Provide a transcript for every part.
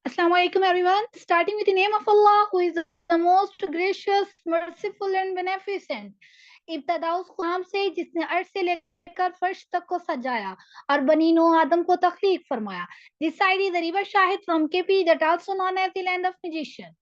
Assalamu alaikum everyone. Starting with the name of Allah who is the most gracious, merciful and beneficent. इब्तदा उस खुदाम से जिसने अर्श से लेकर फर्श तक को सजाया और बनी नो आदम को तख्लीक फरमाया. This side is the river Shahid from KP that also known as the land of magician.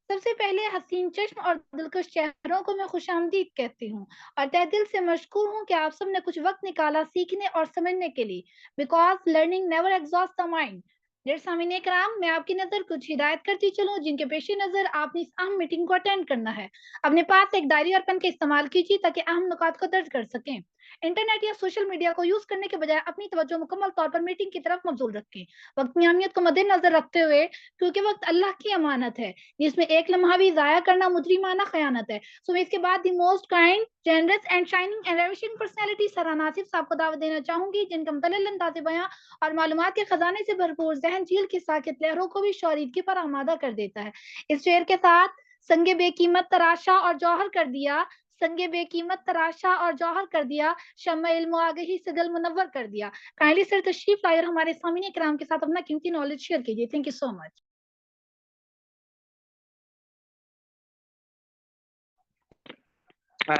सबसे पहले हसीन चश्म और दिलकश चेहरों को मैं खुशामदीद कहती हूँ और तहे दिल से मशकूर हूँ कि आप सब ने कुछ वक्त निकाला सीखने और समझने के लिए. Because learning never exhaust the mind. डेर सामीन कराम, मैं आपकी नजर कुछ हिदायत करती चलूं जिनके पेश नजर आपने इस अहम मीटिंग को अटेंड करना है. अपने पास एक डायरी और पेन का इस्तेमाल कीजिए ताकि अहम नुकात को दर्ज कर सकें. इंटरनेट या सोशल मीडिया को यूज करने के बजाय अपनी तवज्जो मुकम्मल तौर पर मीटिंग की तरफ मबजूल रखें. वक्त की अहमियत को मद्देनजर रखते हुए, क्योंकि वक्त अल्लाह की अमानत है जिसमें एक लम्हा भी जाया करना मुजरिमाना खयानत है. सो मैं इसके बाद the most kind, generous and shining and ravishing personality सरा नासिफ साहब को दावत देना चाहूंगी, जिनका मुतल्लिल अंदाज़ बयां और मालूमात के खजाने से भरपूर जहन झील की साकित लहरों को भी शौरीदगी पर आमादा कर देता है. इस शेर के साथ संगे बेकीमत तराशा और जौहर कर दिया, संगे बेकीमत तराशा और जौहर कर दिया, शम्मा इल्म आगही से दिल मुनव्वर कर दिया. काइंडली सर तशरीफ लाए और हमारे सामने इकराम के साथ अपना कीमती नॉलेज शेयर कीजिए. Thank you so much.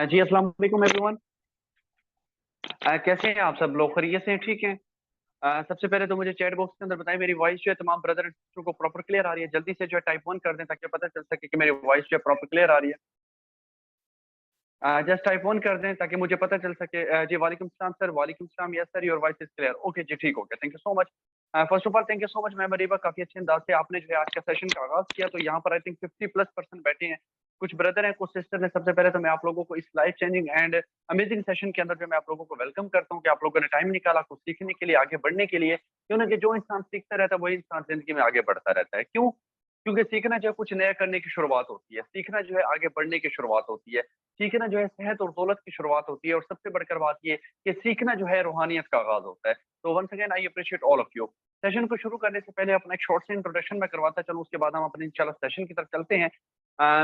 जी अस्सलाम वालेकुम एवरीवन। कैसे हैं आप सब लोग? खैरियत से हैं? ठीक हैं? सबसे पहले तो मुझे चैट बॉक्स के अंदर बताएं मेरी वॉइस जो है तमाम ब्रदर एंड सिस्टर को प्रॉपर क्लियर आ रही है? जल्दी से जो है टाइप 1 कर दें ताकि पता चल सके कि मेरी वॉइस जो है प्रॉपर क्लियर आ रही है। जस्ट टाइप 1 कर दें ताकि मुझे पता चल सके। जी वालेकुम सलाम सर। वालेकुम सलाम। Yes sir, your voice is clear. Okay जी, ठीक हो गया। Thank you so much. First of all thank you so much ma'am Areeba, काफी अच्छे अंदाज से आपने जो है आज का सेशन का आगाज किया। तो यहाँ पर आई थिंक 50+ % बैठे हैं, कुछ ब्रदर हैं, कुछ सिस्टर हैं। सबसे पहले तो मैं आप लोगों को इस life changing and amazing session के अंदर जो मैं आप लोगों को वेलकम करता हूँ कि आप लोगों ने टाइम निकाला कुछ सीखने के लिए, आगे बढ़ने के लिए। क्यों ना कि जो इंसान सीखता रहता है वही इंसान जिंदगी में आगे बढ़ता रहता है। क्यों? क्योंकि सीखना जो है कुछ नया करने की शुरुआत होती है, सीखना जो है आगे बढ़ने की शुरुआत होती है, सीखना जो है सेहत और दौलत की शुरुआत होती है, और सबसे बढ़कर बात ये कि सीखना जो है रूहानियत का आगाज होता है। तो once again I appreciate all of you. Session को शुरू करने से पहले अपना एक शॉर्ट से इंट्रोडक्शन मैं करवाता चलूं, उसके बाद हम अपने इंशाल्लाह सेशन की तरफ चलते हैं।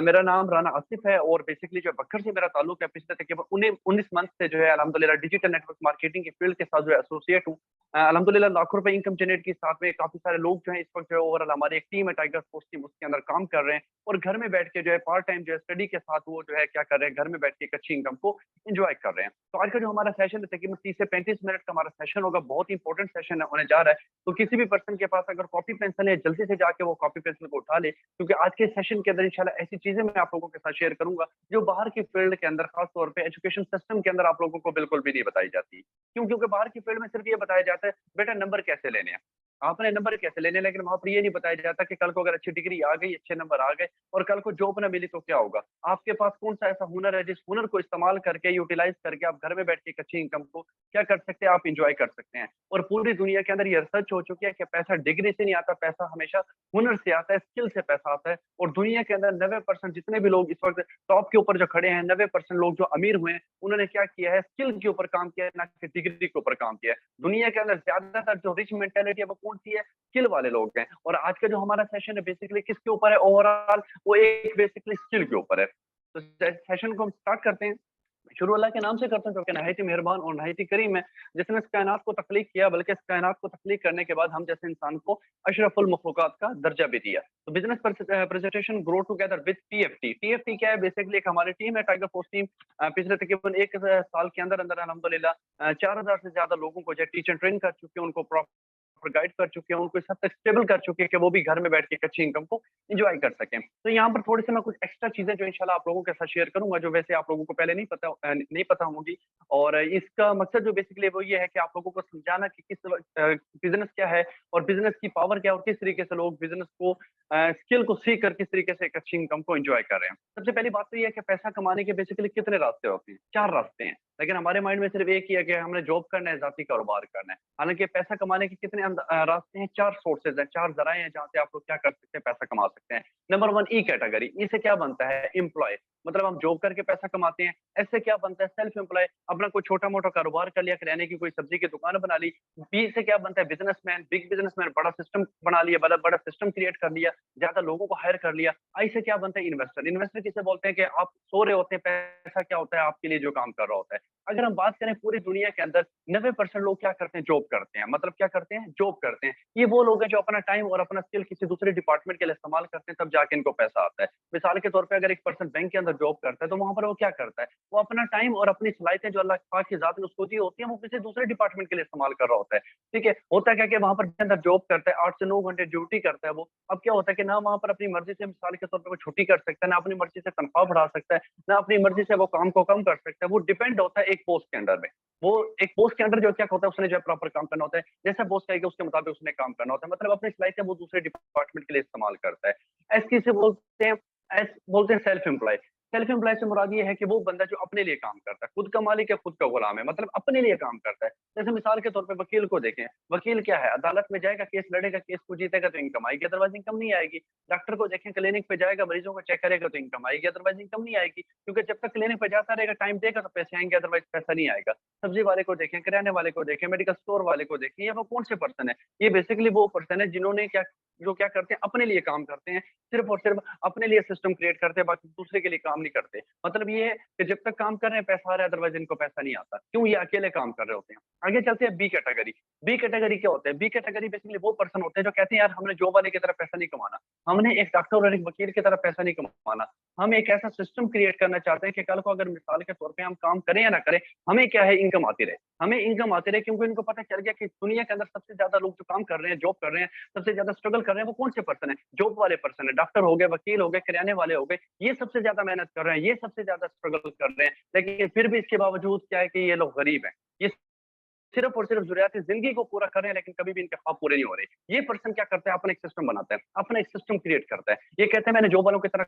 मेरा नाम राना आसिफ है और बेसिकली जो बकर से मेरा ताल्लुक है। पिछले तकरीबन 19 मंथ से जो है अल्हम्दुलिल्लाह डिजिटल नेटवर्क मार्केटिंग के फील्ड के साथ जो है एसोसिएट हूँ। अल्हम्दुलिल्लाह लाखों रुपए इनकम जनरेट की, साथ में काफी सारे लोग जो है इस वक्त जो है ओवरऑल हमारी एक टीम है टाइगर फोर्स टीम, उसके अंदर काम कर रहे हैं और घर में बैठ के जो है पार्ट टाइम जो है स्टडी के साथ वो जो है क्या कर रहे हैं, घर में बैठ के एक अच्छी इनकम को एंजॉय कर रहे हैं। तो आज का जो हमारा सेशन है तकरीबन 30 से 35 मिनट का हमारा सेशन होगा, बहुत इंपॉर्टेंट सेशन होने जा रहा है। तो किसी भी पर्सन के पास अगर कॉपी पेंसिल है जल्दी से जाके वो कॉपी पेंसिल को उठा ले, क्योंकि आज के सेशन के अंदर इंशाल्लाह ऐसी चीजें मैं आप लोगों के साथ शेयर करूंगा जो बाहर की फील्ड के अंदर, खास तौर पे एजुकेशन सिस्टम के अंदर आप लोगों को बिल्कुल भी नहीं बताई जाती। क्यों? क्योंकि बाहर की फील्ड में सिर्फ ये बताया जाता है बेटा नंबर कैसे लेने हैं, आपने नंबर कैसे लेने, लेकिन वहां पर ये नहीं बताया जाता कि कल को अगर अच्छी डिग्री आ गई, अच्छे नंबर आ गए और कल को जॉब ना मिली तो क्या होगा। आपके पास कौन सा ऐसा हुनर है जिस हुनर को इस्तेमाल करके, यूटिलाइज करके आप घर में बैठ के एक अच्छी इनकम को क्या कर सकते हैं, आप इंजॉय कर सकते हैं। और पूरी दुनिया के अंदर ये रिसर्च हो चुकी है कि पैसा डिग्री से नहीं आता, पैसा हमेशा हुनर से आता है, स्किल से पैसा आता है। और दुनिया के अंदर 90% जितने भी लोग इस वक्त टॉप के ऊपर जो खड़े हैं, 90% लोग जो अमीर हुए हैं, उन्होंने क्या किया है, स्किल के ऊपर काम किया है, ना कि डिग्री के ऊपर काम किया है। दुनिया के अंदर ज्यादातर जो रिच मेंटेलिटी है वो कौन सी है, स्किल वाले लोग हैं। और आज का जो हमारा सेशन है बेसिकली किसके ऊपर है, ओवरऑल वो एक बेसिकली स्किल के ऊपर है। तो सेशन को हम स्टार्ट करते हैं। शुरू अल्लाह के नाम से करते हैं जो कि नहायत ही मेहरबान और नहायत ही करीम है, जिसने इस कायनात को तख्लीक किया, बल्कि इस कायनात को तख्लीक करने के बाद हम जैसे इंसान को अशरफुल मखलूकात का दर्जा भी दिया। तो business presentation grow together with TFT. TFT क्या है? बेसिकली एक हमारी टीम है टाइगर फोर्स टीम। पिछले तकरीबन एक साल के अंदर अंदर अल्हम्दुलिल्लाह 4000 से ज्यादा लोगों को जो टीचर ट्रेन कर चुके हैं, उनको गाइड कर चुके हैं, उनको इस हद तक स्टेबल कर चुके हैं कि वो भी घर में बैठ के एक अच्छी इनकम को एंजॉय कर सकें। तो यहाँ पर थोड़ी सी मैं कुछ एक्स्ट्रा चीजें जो इंशाल्लाह आप लोगों के साथ शेयर करूंगा, जो वैसे आप लोगों को पहले नहीं पता होंगी। और इसका मकसद जो बेसिकली वो ये है कि आप लोगों को समझाना कि किस बिजनेस क्या है और बिजनेस की पावर क्या है और किस तरीके से लोग बिजनेस को स्किल को सीख कर किस तरीके से एक अच्छी इनकम को एंजॉय कर रहे हैं। सबसे पहली बात तो ये है कि पैसा कमाने के बेसिकली कितने रास्ते होते हैं? 4 रास्ते हैं, लेकिन हमारे माइंड में सिर्फ एक ही है कि हमने जॉब करना है, जाती कारोबार करना है। हालांकि पैसा कमाने के कितने रास्ते हैं? 4 सोर्सेज हैं, 4 जराए हैं जहाँ से आप लोग क्या कर सकते हैं, पैसा कमा सकते हैं। नंबर 1 ई कैटेगरी। ई से क्या बनता है? एम्प्लॉय, मतलब हम जॉब करके पैसा कमाते हैं। एस से क्या बनता है? सेल्फ एम्प्लॉय, अपना कोई छोटा मोटा कारोबार कर लिया, किराने की कोई सब्जी की दुकान बना ली। बी से क्या बनता है? बिजनेसमैन, बिग बिजनेसमैन, बड़ा सिस्टम बना लिया, बड़ा बड़ा सिस्टम क्रिएट कर लिया, ज्यादा लोगों को हायर कर लिया। आई से क्या बनता है? इन्वेस्टर। इन्वेस्टर किसे बोलते हैं कि आप सो रहे होते हैं, पैसा क्या होता है आपके लिए जो काम कर रहा होता है। अगर हम बात करें पूरी दुनिया के अंदर 90% लोग क्या करते हैं? जॉब करते हैं। मतलब क्या करते हैं? जॉब करते हैं, ये वो लोग हैं जो अपना टाइम और अपना स्किल किसी दूसरे डिपार्टमेंट के लिए इस्तेमाल करते हैं, तब जाके इनको पैसा आता है। मिसाल के तौर पे अगर एक पर्सन बैंक के अंदर जॉब करता है, तो वहाँ पर वो क्या करता है? वो अपना टाइम और अपनी सलाहियतें जो अल्लाह पाक की ज़ात ने उसको दी होती हैं, वो किसी दूसरे डिपार्टमेंट के लिए इस्तेमाल कर रहा होता है। ठीक है? होता क्या है कि वहाँ पर के अंदर जॉब करता है, 8 से 9 घंटे ड्यूटी करता है वो। अब क्या होता है कि ना वहाँ पर अपनी मर्ज़ी से मिसाल के तौर पे वो छुट्टी कर सकता है, ना अपनी मर्ज़ी से तनख्वाह बढ़ा सकता है, ना अपनी मर्ज़ी से वो काम को कम कर सकता है। वो डिपेंड होता है एक पोस्ट के अंडर में। वो एक पोस्ट के अंडर जो क्या होता है, उसने जो है प्रॉपर काम करना होता है। जैसा बॉस कहेगा उसके मुताबिक उसने काम करना होता है। मतलब अपनी सलाहियतें वो दूसरे डिपार्टमेंट के लिए इस्तेमाल करता है। ऐसे किसे बोलते हैं बोलते हैं सेल्फ एम्प्लॉय। सेल्फ एम्प्लॉय से मुराद ये है कि वो बंदा जो अपने लिए काम करता है, खुद का मालिक है, खुद का गुलाम है, मतलब अपने लिए काम करता है। जैसे मिसाल के तौर पे वकील को देखें, वकील क्या है? अदालत में जाएगा, केस लड़ेगा, केस को जीतेगा तो इनकम आएगी, अदरवाइज़ इनकम नहीं आएगी। डॉक्टर को देखें, क्लिनिक पे जाएगा, मरीजों को चेक करेगा तो इनकम आएगी, अदरवाइज़ इनकम नहीं आएगी। क्योंकि जब तक क्लिनिक पे जाता रहेगा, टाइम देगा तो पैसे आएँगे, अदरवाइज़ पैसा नहीं आएगा। सब्जी वाले को देखें, किराने वाले को देखें, मेडिकल स्टोर वाले को देखें, ये वो कौन से पर्सन है? ये बेसिकली वो पर्सन है जिन्होंने क्या करते हैं, अपने लिए काम करते हैं, सिर्फ़ और सिर्फ़ अपने लिए सिस्टम क्रिएट करते हैं, बाकी दूसरे के लिए काम नहीं करते। मतलब ये है कि जब तक काम कर रहे हैं पैसा आ रहा है, अदरवाइज़ इनको पैसा नहीं आता। क्यों? ये अकेले काम कर रहे होते हैं। आगे चलते हैं बी कैटेगरी। बी कैटेगरी क्या होता है? बी कैटेगरी बेसिकली वो पर्सन होते हैं जो कहते हैं यार हमने जॉब वाले की तरह पैसा नहीं कमाना। हमने एक डॉक्टर और एक वकील की तरह पैसा नहीं कमाना। हम एक ऐसा सिस्टम क्रिएट करना चाहते हैं कि कल को अगर मिसाल के तौर पे हम काम करें या ना करें, हमें क्या है इनकम आती रहे। हमें इनकम आती रहे क्योंकि इनको पता चल गया कि दुनिया के अंदर सबसे ज़्यादा लोग जो काम कर रहे हैं, जॉब कर रहे हैं, सबसे ज़्यादा स्ट्रगल कर रहे हैं, वो कौन से पर्सन है? जॉब वाले पर्सन है। डॉक्टर हो गए, वकील हो गए, किराने वाले हो गए, ये सबसे ज़्यादा मेहनत कर रहे हैं, ये सबसे ज़्यादा स्ट्रगल कर रहे हैं। लेकिन फिर भी इसके बावजूद क्या है कि ये लोग गरीब हैं। ये सिर्फ़ और सिर्फ़ ज़रूरियात ज़िंदगी को पूरा कर रहे हैं, लेकिन कभी भी इनके ख्वाब पूरे नहीं हो रहे। ये पर्सन क्या करता है? अपना एक सिस्टम बनाता है, अपना एक सिस्टम क्रिएट करता है। ये कहते हैं मैंने जॉब वालों की तरह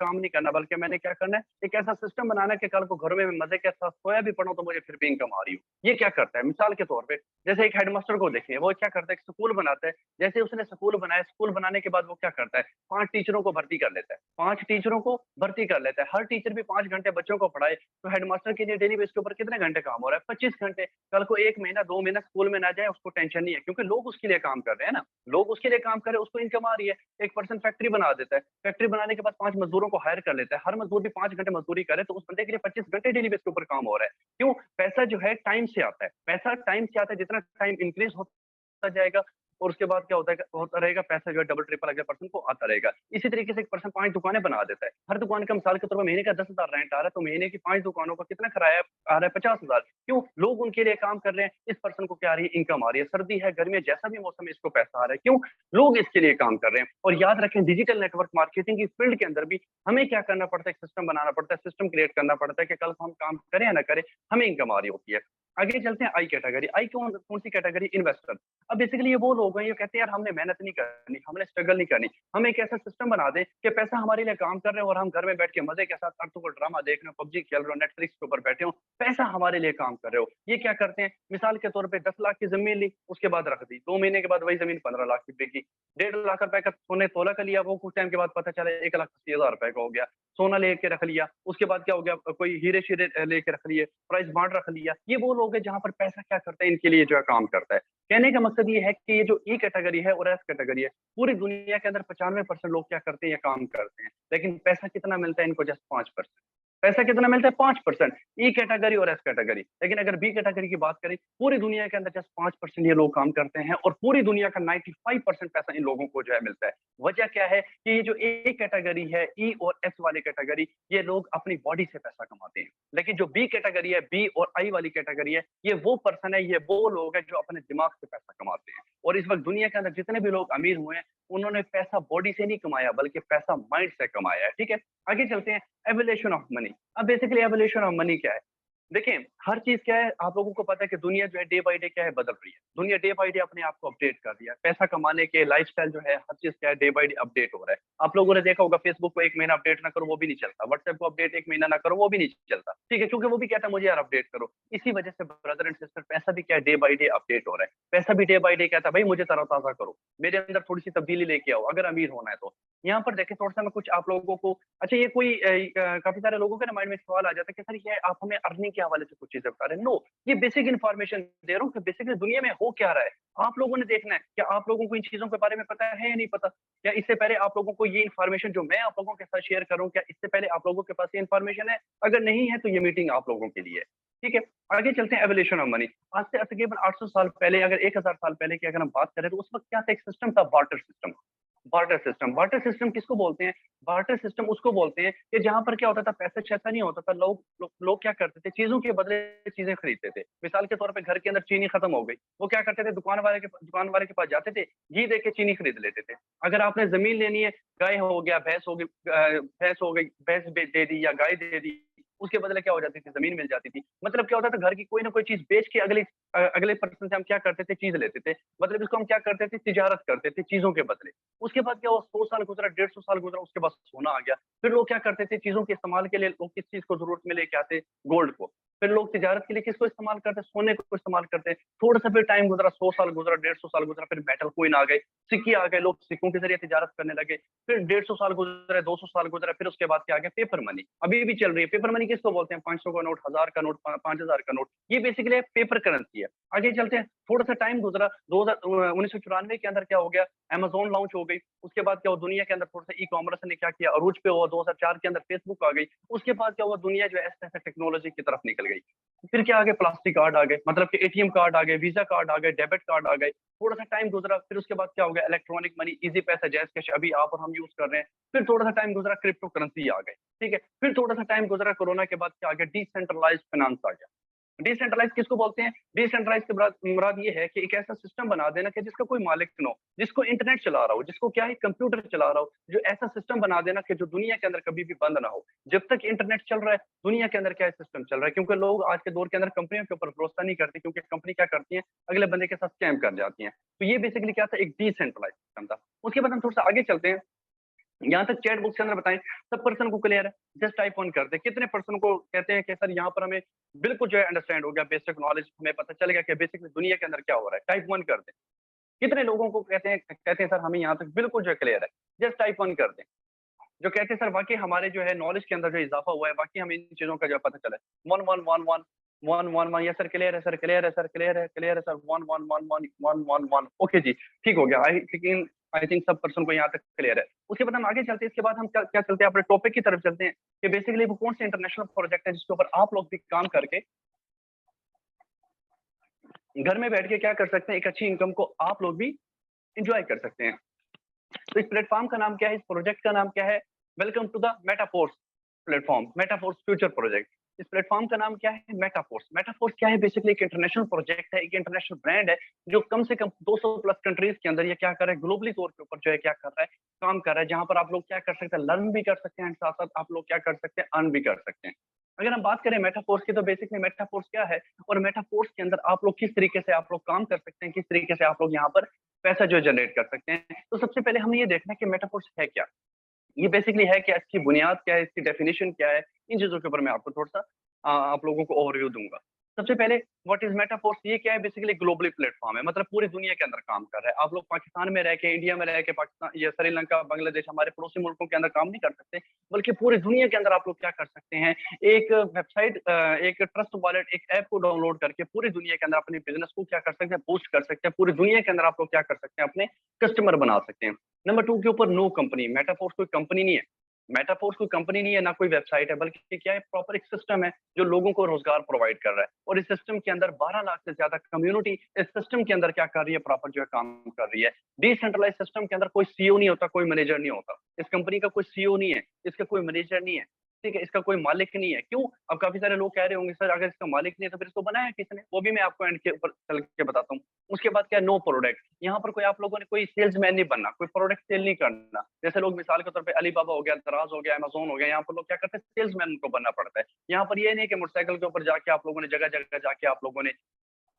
काम नहीं करना, बल्कि मैंने क्या करना है, एक ऐसा सिस्टम बनाना है कि कल को घर में मैं मज़े के साथ सोया भी पड़ा हूँ, तो मुझे फिर भी इनकम आ रही हो। ये क्या करता है? मिसाल के तौर पे, जैसे एक हेडमास्टर को देखें, वो क्या करता है, एक स्कूल बनाता है। जैसे उसने स्कूल बनाया, स्कूल बनाने के बाद वो क्या करता है, 5 टीचरों को भर्ती कर लेता है। 5 टीचरों को भर्ती कर लेता है। हर टीचर भी 5 घंटे बच्चों को पढ़ाए, तो हेडमास्टर के लिए डेली बेस के ऊपर कितने घंटे काम हो रहा है? 25 घंटे। कल को 1 महीना, 2 महीना स्कूल में ना जाए, उसको टेंशन नहीं है, क्योंकि लोग उसके लिए काम कर रहे हैं ना। लोग उसके लिए काम कर रहे हैं, उसको इनकम आ रही है। एक पर्सन फैक्ट्री बना देता है। फैक्ट्री बनाने के बाद 5 मज़दूरों को हायर कर लेता है। हर मज़दूर भी 5 घंटे मज़दूरी करे, तो उस बंदे के लिए 25 घंटे डेली बेस के ऊपर काम हो रहा है। क्यों? पैसा जो है टाइम से आता है। पैसा टाइम से आता है, जितना टाइम इंक्रीज़ होता जाएगा और उसके बाद क्या होता रहेगा, पैसा जो है डबल ट्रिपल अगले पर्सन को आता रहेगा। इसी तरीके से एक पर्सन 5 दुकानें बना देता है। हर दुकान का मिसाल के तौर पर महीने का 10,000 रेंट आ रहा है, तो महीने की 5 दुकानों का कितना किराया आ रहा है? 50,000। क्यों? लोग उनके लिए काम कर रहे हैं, इस पर्सन को क्या आ रही है? इनकम आ रही है। सर्दी है, गर्मी है, जैसा भी मौसम है, इसको पैसा आ रहा है। क्यों? लोग इसके लिए काम कर रहे हैं। और याद रखें, डिजिटल नेटवर्क मार्केटिंग की फील्ड के अंदर भी हमें क्या करना पड़ता है? एक सिस्टम बनाना पड़ता है, सिस्टम क्रिएट करना पड़ता है कि कल को हम काम करें या ना करें, हमें इनकम आ रही होती है। आगे चलते हैं आई कैटेगरी। आई कौन सी कैटेगरी? इन्वेस्टर। अब बेसिकली ये वो लोग हैं, ये कहते हैं यार हमने मेहनत नहीं करनी, हमने स्ट्रगल नहीं करनी। हम एक ऐसा सिस्टम बना दें कि पैसा हमारे लिए काम कर रहे हो और हम घर में बैठ के मज़े के साथ फालतू को ड्रामा देख रहे हो, पबजी खेल रहे हो, नेटफ्लिक्स के ऊपर बैठे हो, पैसा हमारे लिए काम कर रहे हो। ये क्या करते हैं? मिसाल के तौर पे 10 लाख की ज़मीन ली, उसके बाद रख दी। 2 महीने के बाद वही ज़मीन 15 लाख की बिकी। 1.5 लाख रुपए का सोने तोला का लिया, वो कुछ टाइम के बाद पता चला 1,80,000 रुपए का हो गया। सोना लेके रख लिया, उसके बाद क्या हो गया, कोई हीरे-शीरे लेके रख लिए, प्राइस बाँड रख लिया। ये वो लोग हैं जहाँ पर पैसा क्या करता है, इनके लिए जो है काम करता है। कहने का मकसद ये है कि ये जो ई कैटेगरी है और एस कैटेगरी है, पूरी दुनिया के अंदर 95% लोग क्या करते हैं, ये काम करते हैं। लेकिन पैसा कितना मिलता है इनको? जस्ट 5%। पैसा कितना मिलता है? 5%। ई कैटेगरी और एस कैटेगरी। लेकिन अगर बी कैटेगरी की बात करें, पूरी दुनिया के अंदर जस्ट 5% ये लोग काम करते हैं और पूरी दुनिया का 95% पैसा इन लोगों को जो है मिलता है। वजह क्या है कि ये जो ए कैटेगरी है, ई और एस वाली कैटेगरी, ये लोग अपनी बॉडी से पैसा कमाते हैं। लेकिन जो बी कैटेगरी है, बी और आई वाली कैटेगरी है, ये वो पर्सन है, ये वो लोग हैं जो अपने दिमाग से पैसा कमाते हैं। और इस वक़्त दुनिया के अंदर जितने भी लोग अमीर हुए हैं, उन्होंने पैसा बॉडी से नहीं कमाया, बल्कि पैसा माइंड से कमाया है, ठीक है? आगे चलते हैं, एवोल्यूशन ऑफ मनी। अब बेसिकली एवोल्यूशन ऑफ मनी क्या है? देखिए, हर चीज़ क्या है, आप लोगों को पता है कि दुनिया जो है डे बाय डे क्या है, बदल रही है। दुनिया डे बाय डे अपने आप को अपडेट कर रही है। पैसा कमाने के लाइफ़स्टाइल जो है, हर चीज़ क्या है, डे बाय डे अपडेट हो रहा है। आप लोगों ने देखा होगा फेसबुक को 1 महीना अपडेट ना करो, वो भी नहीं चलता। व्हाट्सएप को अपडेट 1 महीना ना करो, वो भी नहीं चलता। ठीक है? क्योंकि वो भी कहता है मुझे यार अपडेट करो। इसी वजह से ब्रदर एंड सिस्टर, पैसा भी क्या है, डे बाय डे अपडेट हो रहा है। पैसा भी डे बाय डे कहता है भाई मुझे तरोताज़ा करो, मेरे अंदर थोड़ी-सी तब्दीली लेके आओ, अगर अमीर होना है तो। यहाँ पर देखिए थोड़ा-सा मैं कुछ आप लोगों को, अच्छा ये कोई काफ़ी सारे लोगों के ना माइंड में सवाल आ जाता है कि सर ये आप हमें अर्निंग के हवाले से कुछ चीजें बता रहे हैं। नो, ये बेसिक इन्फॉर्मेशन दे रहा हूँ कि बेसिकली दुनिया में हो क्या रहा है, आप लोगों ने देखना है। क्या आप लोगों को इन चीजों के बारे में पता है या नहीं पता? क्या इससे पहले आप लोगों को ये इन्फॉर्मेशन जो मैं आप लोगों के साथ शेयर करूँ, क्या इससे पहले आप लोगों के पास ये इन्फॉर्मेशन है? अगर नहीं है तो ये मीटिंग आप लोगों के लिए है। ठीक है, आगे चलते हैं। Evolution of money. आज से तकरीबन 800 साल पहले, अगर 1000 साल पहले की अगर हम बात करें, तो उस वक्त क्या था? एक सिस्टम था, barter system. Barter system, barter system किसको बोलते हैं? बार्टर सिस्टम उसको बोलते हैं कि जहां पर क्या होता था, पैसा छैसा नहीं होता था। लोग क्या करते थे, चीजों के बदले चीजें खरीदते थे। मिसाल के तौर पे घर के अंदर चीनी खत्म हो गई, वो क्या करते थे, दुकान वाले के पास जाते थे, घी दे के चीनी खरीद लेते थे। अगर आपने जमीन लेनी है, गाय हो गया, भैंस दे दी या गाय दे दी, उसके बदले क्या हो जाती थी, जमीन मिल जाती थी। मतलब क्या होता था, घर की कोई ना कोई चीज बेच के अगले पर्सन से हम क्या करते थे, चीज लेते थे। मतलब इसको हम क्या करते थे, तिजारत करते थे चीजों के बदले। उसके बाद क्या हुआ, 100 साल गुजरा, 150 साल गुजरा, उसके बाद सोना आ गया। फिर लोग क्या करते थे, चीजों के इस्तेमाल के लिए लोग किस चीज को जरूरत में लेके आते, गोल्ड को। फिर लोग तिजारत के लिए किसको इस्तेमाल करते, सोने को इस्तेमाल करते। थोड़ा सा फिर टाइम गुजरा, 100 साल गुजरा, 150 साल गुजरा, फिर मेटल कोइन आ गए, सिक्के आ गए, लोग सिक्कों के जरिए तिजारत करने लगे। फिर 150 साल गुजरे, 200 साल गुजरा, फिर उसके बाद क्या आ गया, पेपर मनी। अभी भी चल रही है पेपर मनी। किसको बोलते हैं? 500 का नोट, 1000 का नोट, 5000 का नोट। ये बेसिकली पेपर करेंसी है। आगे चलते हैं, थोड़ा सा टाइम गुजरा, 1994 के अंदर क्या हो गया, अमेज़न लॉन्च हो गई। उसके बाद क्या हुआ, दुनिया के अंदर थोड़ा सा ई कॉमर्स ने क्या किया, अरूज पे हुआ। 2004 के अंदर फेसबुक आ गई। उसके बाद क्या हुआ, दुनिया जो है ऐसे ऐसे टेक्नोलॉजी की तरफ निकल गई। फिर क्या आ गए, प्लास्टिक कार्ड आ गए, मतलब कि एटीएम कार्ड आ गए, वीजा कार्ड आ गए, डेबिट कार्ड आ गए। थोड़ा सा टाइम गुजरा, फिर उसके बाद क्या हो गया, इलेक्ट्रॉनिक मनी, इजी पैसा, जैज कैश, अभी आप और हम यूज कर रहे हैं। फिर थोड़ा सा टाइम गुजरा, क्रिप्टो करेंसी आ गए। ठीक है, फिर थोड़ा सा टाइम गुजरा, कोरोना के बाद क्या आ गया, डिसेंट्रलाइज्ड फाइनेंस आ गया। डिसेंट्रलाइज किसको बोलते हैं? डिसेंट्रलाइज के मुराद ये है कि एक ऐसा सिस्टम बना देना कि जिसका कोई मालिक न हो, जिसको इंटरनेट चला रहा हो, जिसको क्या है, कंप्यूटर चला रहा हो, जो ऐसा सिस्टम बना देना कि जो दुनिया के अंदर कभी भी बंद ना हो। जब तक इंटरनेट चल रहा है, दुनिया के अंदर क्या सिस्टम चल रहा है। क्योंकि लोग आज के दौर के अंदर कंपनियों के ऊपर भरोसा नहीं करते, क्योंकि कंपनी क्या करती है, अगले बंदे के साथ स्कैम कर जाती है। तो ये बेसिकली क्या था, एक डिसेंट्रलाइज सिस्टम था। उसके बाद हम थोड़ा सा आगे चलते हैं। यहाँ तक चैट बुक के अंदर बताएं, सब पर्सन को क्लियर है? जस्ट टाइप ऑन कर दे। कितने पर्सन को कहते हैं कि सर यहाँ पर हमें बिल्कुल जो है अंडरस्टैंड हो गया, बेसिक नॉलेज हमें पता चल गया कि बेसिकली दुनिया के अंदर क्या हो रहा है? टाइप वन कर दे। कितने लोगों को कहते हैं सर हमें यहाँ तक बिल्कुल जो है क्लियर है? जस्ट टाइप ऑन कर दे। जो कहते हैं सर वाकई हमारे जो है नॉलेज के अंदर जो इजाफा हुआ है, वाकई हमें इन चीजों का जो है पता चला है। One one one one one one one, yes sir clear है, सर क्लियर है, सर क्लियर है, क्लियर है sir, one one one one one one one. Okay जी, ठीक हो गया। आई थिंक सब पर्सन को यहाँ तक क्लियर है। उसके बाद हम आगे चलते हैं। इसके बाद हम क्या चलते हैं, अपने टॉपिक की तरफ चलते हैं कि बेसिकली वो कौन से इंटरनेशनल प्रोजेक्ट है जिसके ऊपर आप लोग भी काम करके घर में बैठ के क्या कर सकते हैं, एक अच्छी इनकम को आप लोग भी इंजॉय कर सकते हैं। तो इस प्लेटफॉर्म का नाम क्या है, इस प्रोजेक्ट का नाम क्या है? Welcome to the Metaforce platform, Metaforce future project. इस प्लेटफॉर्म का नाम क्या है? मेटाफोर्स। मेटाफोर्स क्या है? बेसिकली एक इंटरनेशनल प्रोजेक्ट है, एक इंटरनेशनल ब्रांड है, जो कम से कम 200 प्लस कंट्रीज के अंदर ये क्या कर रहा है, ग्लोबली तौर के ऊपर जो है क्या कर रहा है, काम कर रहा है। जहां पर आप लोग क्या कर सकते हैं, लर्न भी कर सकते हैं, साथ साथ आप लोग क्या कर सकते हैं, अर्न भी कर सकते हैं। अगर हम बात करें मेटाफोर्स की, तो बेसिकली मेटाफोर्स क्या है और मेटाफोर्स के अंदर आप लोग किस तरीके से आप लोग काम कर सकते हैं, किस तरीके से आप लोग यहाँ पर पैसा जो जनरेट कर सकते हैं। तो सबसे पहले हमें ये देखना है कि मेटाफोर्स है क्या। ये बेसिकली है क्या, इसकी बुनियाद क्या है, इसकी डेफिनेशन क्या है। इन चीजों के ऊपर मैं आपको थोड़ा सा आप लोगों को ओवरव्यू दूंगा। सबसे पहले व्हाट इज मेटाफोर्स, ये क्या है? बेसिकली ग्लोबली प्लेटफॉर्म है, मतलब पूरी दुनिया के अंदर काम कर रहा है। आप लोग पाकिस्तान में रह के, इंडिया में रह के, पाकिस्तान या श्रीलंका, बांग्लादेश, हमारे पड़ोसी मुल्कों के अंदर काम नहीं कर सकते, बल्कि पूरी दुनिया के अंदर आप लोग क्या कर सकते हैं, एक वेबसाइट, एक ट्रस्ट वॉलेट, एक ऐप को डाउनलोड करके पूरी दुनिया के अंदर अपने बिजनेस को क्या कर सकते हैं, बूस्ट कर सकते हैं। पूरी दुनिया के अंदर आप लोग क्या कर सकते हैं, अपने कस्टमर बना सकते हैं। नंबर 2 के ऊपर, नो कंपनी। मेटाफोर्स कोई कंपनी नहीं है, मेटाफोर्स कोई कंपनी नहीं है, ना कोई वेबसाइट है, बल्कि क्या है, प्रॉपर एक सिस्टम है जो लोगों को रोजगार प्रोवाइड कर रहा है। और इस सिस्टम के अंदर 12 लाख से ज्यादा कम्युनिटी इस सिस्टम के अंदर क्या कर रही है, प्रॉपर जो है काम कर रही है। डिसेंट्रलाइज सिस्टम के अंदर कोई सीईओ नहीं होता, कोई मैनेजर नहीं होता। इस कंपनी का कोई सीईओ नहीं है, इसका कोई मैनेजर नहीं है, ठीक है, इसका कोई मालिक नहीं है। क्यों? अब काफी सारे लोग कह रहे होंगे सर अगर इसका मालिक नहीं है तो फिर इसको बनाया किसने? वो भी मैं आपको एंड के ऊपर चल के बताता हूँ। उसके बाद क्या, नो प्रोडक्ट। यहाँ पर कोई आप लोगों ने कोई सेल्समैन नहीं बनना, कोई प्रोडक्ट सेल नहीं करना। जैसे लोग मिसाल के तौर पे अलीबाबा हो गया, दराज हो गया, अमेज़न हो गया, यहाँ पर लोग क्या करते हैं, सेल्समैन उनको बनना पड़ता है। यहाँ पर ये नहीं कि मोटरसाइकिल के ऊपर जाके आप लोगों ने जगह जगह जाके आप लोगों ने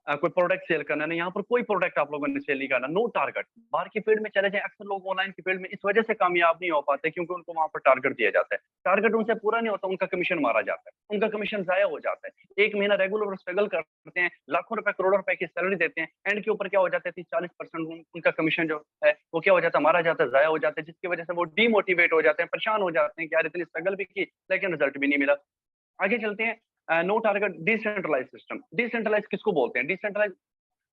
कोई प्रोडक्ट सेल करना नहीं। यहाँ पर कोई प्रोडक्ट आप लोगों ने सेल नहीं करना। No target. बाहर की फील्ड में चले जाएं, अक्सर लोग ऑनलाइन की फील्ड में इस वजह से कामयाब नहीं हो पाते क्योंकि उनको वहां पर टारगेट दिया जाता है। टारगेट उनसे पूरा नहीं होता, उनका कमीशन मारा जाता है, उनका कमीशन जाया हो जाता है। एक महीना रेगुलर स्ट्रगल करते हैं, लाखों रुपए करोड़ों रुपए की सैलरी देते हैं, एंड के ऊपर क्या हो जाता है, 30-40% उनका कमीशन जो है वो क्या हो जाता है, मारा जाता है, जाया हो जाता है, जिसकी वजह से वो डीमोटिवेट हो जाते हैं, परेशान हो जाते हैं कि यार इतनी स्ट्रगल भी की लेकिन रिजल्ट भी नहीं मिला। आगे चलते हैं। No target decentralize system. Decentralize किसको बोलते हैं? डिसेंट्रलाइज